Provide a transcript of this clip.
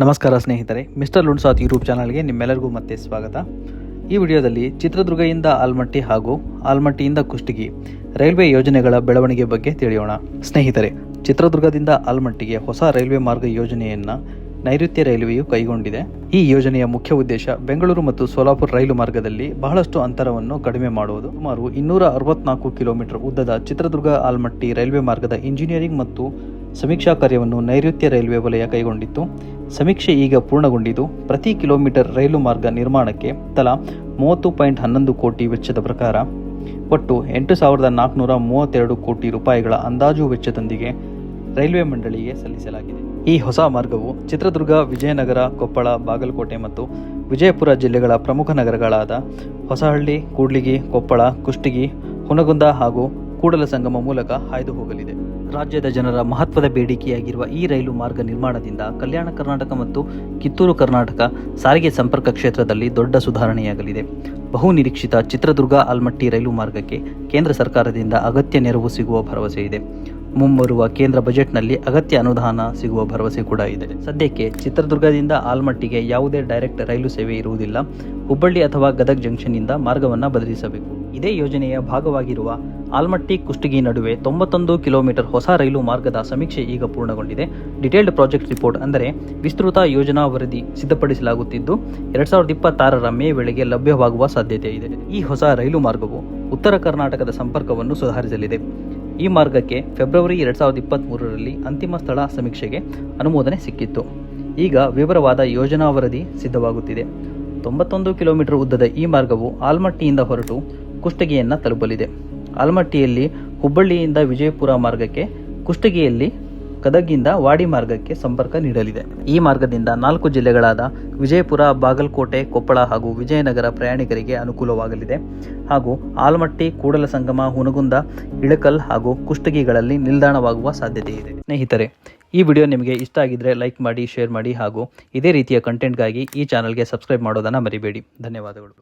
ನಮಸ್ಕಾರ ಸ್ನೇಹಿತರೆ, mister ಲುಣ್ಸಾತ್ YouTube ಚಾನಲ್ಗೆ ನಿಮ್ಮೆಲ್ಲರಿಗೂ ಮತ್ತೆ ಸ್ವಾಗತ. ಈ ವಿಡಿಯೋದಲ್ಲಿ ಚಿತ್ರದುರ್ಗದಿಂದ ಆಲ್ಮಟ್ಟಿ ಹಾಗೂ ಆಲ್ಮಟ್ಟಿಯಿಂದ ಕುಷ್ಟಗಿ ರೈಲ್ವೆ ಯೋಜನೆಗಳ ಬೆಳವಣಿಗೆ ಬಗ್ಗೆ ತಿಳಿಯೋಣ. ಸ್ನೇಹಿತರೆ, ಚಿತ್ರದುರ್ಗದಿಂದ ಆಲ್ಮಟ್ಟಿಗೆ ಹೊಸ ರೈಲ್ವೆ ಮಾರ್ಗ ಯೋಜನೆಯನ್ನು ನೈಋತ್ಯ ರೈಲ್ವೆಯು ಕೈಗೊಂಡಿದೆ. ಈ ಯೋಜನೆಯ ಮುಖ್ಯ ಉದ್ದೇಶ ಬೆಂಗಳೂರು ಮತ್ತು ಸೋಲಾಪುರ ರೈಲು ಮಾರ್ಗದಲ್ಲಿ ಬಹಳಷ್ಟು ಅಂತರವನ್ನು ಕಡಿಮೆ ಮಾಡುವುದು. ಸುಮಾರು 264 ಕಿಲೋಮೀಟರ್ ಉದ್ದದ ಚಿತ್ರದುರ್ಗ ಆಲ್ಮಟ್ಟಿ ರೈಲ್ವೆ ಮಾರ್ಗದ ಇಂಜಿನಿಯರಿಂಗ್ ಮತ್ತು ಸಮೀಕ್ಷಾ ಕಾರ್ಯವನ್ನು ನೈಋತ್ಯ ರೈಲ್ವೆ ವಲಯ ಕೈಗೊಂಡಿತ್ತು. ಸಮೀಕ್ಷೆ ಈಗ ಪೂರ್ಣಗೊಂಡಿದ್ದು, ಪ್ರತಿ ಕಿಲೋಮೀಟರ್ ರೈಲು ಮಾರ್ಗ ನಿರ್ಮಾಣಕ್ಕೆ ತಲಾ 30.11 ಕೋಟಿ ವೆಚ್ಚದ ಪ್ರಕಾರ ಒಟ್ಟು 8,432 ಕೋಟಿ ರೂಪಾಯಿಗಳ ಅಂದಾಜು ವೆಚ್ಚದೊಂದಿಗೆ ರೈಲ್ವೆ ಮಂಡಳಿಗೆ ಸಲ್ಲಿಸಲಾಗಿದೆ. ಈ ಹೊಸ ಮಾರ್ಗವು ಚಿತ್ರದುರ್ಗ, ವಿಜಯನಗರ, ಕೊಪ್ಪಳ, ಬಾಗಲಕೋಟೆ ಮತ್ತು ವಿಜಯಪುರ ಜಿಲ್ಲೆಗಳ ಪ್ರಮುಖ ನಗರಗಳಾದ ಹೊಸಹಳ್ಳಿ, ಕೂಡ್ಲಿಗಿ, ಕೊಪ್ಪಳ, ಕುಷ್ಟಗಿ, ಹುನಗುಂದ ಹಾಗೂ ಕೂಡಲಸಂಗಮ ಮೂಲಕ ಹಾಯ್ದು ಹೋಗಲಿದೆ. ರಾಜ್ಯದ ಜನರ ಮಹತ್ವದ ಬೇಡಿಕೆಯಾಗಿರುವ ಈ ರೈಲು ಮಾರ್ಗ ನಿರ್ಮಾಣದಿಂದ ಕಲ್ಯಾಣ ಕರ್ನಾಟಕ ಮತ್ತು ಕಿತ್ತೂರು ಕರ್ನಾಟಕ ಸಾರಿಗೆ ಸಂಪರ್ಕ ಕ್ಷೇತ್ರದಲ್ಲಿ ದೊಡ್ಡ ಸುಧಾರಣೆಯಾಗಲಿದೆ. ಬಹು ನಿರೀಕ್ಷಿತ ಚಿತ್ರದುರ್ಗ ಆಲ್ಮಟ್ಟಿ ರೈಲು ಮಾರ್ಗಕ್ಕೆ ಕೇಂದ್ರ ಸರ್ಕಾರದಿಂದ ಅಗತ್ಯ ನೆರವು ಸಿಗುವ ಭರವಸೆ ಇದೆ. ಮುಂಬರುವ ಕೇಂದ್ರ ಬಜೆಟ್ನಲ್ಲಿ ಅಗತ್ಯ ಅನುದಾನ ಸಿಗುವ ಭರವಸೆ ಕೂಡ ಇದೆ. ಸದ್ಯಕ್ಕೆ ಚಿತ್ರದುರ್ಗದಿಂದ ಆಲ್ಮಟ್ಟಿಗೆ ಯಾವುದೇ ಡೈರೆಕ್ಟ್ ರೈಲು ಸೇವೆ ಇರುವುದಿಲ್ಲ. ಹುಬ್ಬಳ್ಳಿ ಅಥವಾ ಗದಗ್ ಜಂಕ್ಷನ್ನಿಂದ ಮಾರ್ಗವನ್ನು ಬದಲಿಸಬೇಕು. ಇದೇ ಯೋಜನೆಯ ಭಾಗವಾಗಿರುವ ಆಲ್ಮಟ್ಟಿ ಕುಷ್ಟಗಿ ನಡುವೆ 91 ಕಿಲೋಮೀಟರ್ ಹೊಸ ರೈಲು ಮಾರ್ಗದ ಸಮೀಕ್ಷೆ ಈಗ ಪೂರ್ಣಗೊಂಡಿದೆ. ಡಿಟೇಲ್ಡ್ ಪ್ರಾಜೆಕ್ಟ್ ರಿಪೋರ್ಟ್ ಅಂದರೆ ವಿಸ್ತೃತ ಯೋಜನಾ ವರದಿ ಸಿದ್ಧಪಡಿಸಲಾಗುತ್ತಿದ್ದು 2026ರ ಮೇ ವೇಳೆಗೆ ಲಭ್ಯವಾಗುವ ಸಾಧ್ಯತೆ ಇದೆ. ಈ ಹೊಸ ರೈಲು ಮಾರ್ಗವು ಉತ್ತರ ಕರ್ನಾಟಕದ ಸಂಪರ್ಕವನ್ನು ಸುಧಾರಿಸಲಿದೆ. ಈ ಮಾರ್ಗಕ್ಕೆ ಫೆಬ್ರವರಿ 2023ರಲ್ಲಿ ಅಂತಿಮ ಸ್ಥಳ ಸಮೀಕ್ಷೆಗೆ ಅನುಮೋದನೆ ಸಿಕ್ಕಿತ್ತು. ಈಗ ವಿವರವಾದ ಯೋಜನಾ ವರದಿ ಸಿದ್ಧವಾಗುತ್ತಿದೆ. 91 ಕಿಲೋಮೀಟರ್ ಉದ್ದದ ಈ ಮಾರ್ಗವು ಆಲ್ಮಟ್ಟಿಯಿಂದ ಹೊರಟು ಕುಷ್ಟಗಿಯನ್ನು ತಲುಪಲಿದೆ. ಆಲ್ಮಟ್ಟಿಯಲ್ಲಿ ಹುಬ್ಬಳ್ಳಿಯಿಂದ ವಿಜಯಪುರ ಮಾರ್ಗಕ್ಕೆ, ಕುಷ್ಟಗಿಯಲ್ಲಿ ಗದಗಿಂದ ವಾಡಿ ಮಾರ್ಗಕ್ಕೆ ಸಂಪರ್ಕ ನೀಡಲಿದೆ. ಈ ಮಾರ್ಗದಿಂದ 4 ಜಿಲ್ಲೆಗಳಾದ ವಿಜಯಪುರ, ಬಾಗಲಕೋಟೆ, ಕೊಪ್ಪಳ ಹಾಗೂ ವಿಜಯನಗರ ಪ್ರಯಾಣಿಕರಿಗೆ ಅನುಕೂಲವಾಗಲಿದೆ. ಹಾಗೂ ಆಲ್ಮಟ್ಟಿ, ಕೂಡಲಸಂಗಮ, ಹುನಗುಂದ, ಇಳಕಲ್ ಹಾಗೂ ಕುಷ್ಟಗಿಗಳಲ್ಲಿ ನಿಲ್ದಾಣವಾಗುವ ಸಾಧ್ಯತೆ ಇದೆ. ಸ್ನೇಹಿತರೆ, ಈ ವಿಡಿಯೋ ನಿಮಗೆ ಇಷ್ಟ ಆಗಿದ್ರೆ ಲೈಕ್ ಮಾಡಿ, ಶೇರ್ ಮಾಡಿ ಹಾಗೂ ಇದೇ ರೀತಿಯ ಕಂಟೆಂಟ್ಗಾಗಿ ಈ ಚಾನಲ್ಗೆ ಸಬ್ಸ್ಕ್ರೈಬ್ ಮಾಡೋದನ್ನು ಮರಿಬೇಡಿ. ಧನ್ಯವಾದಗಳು.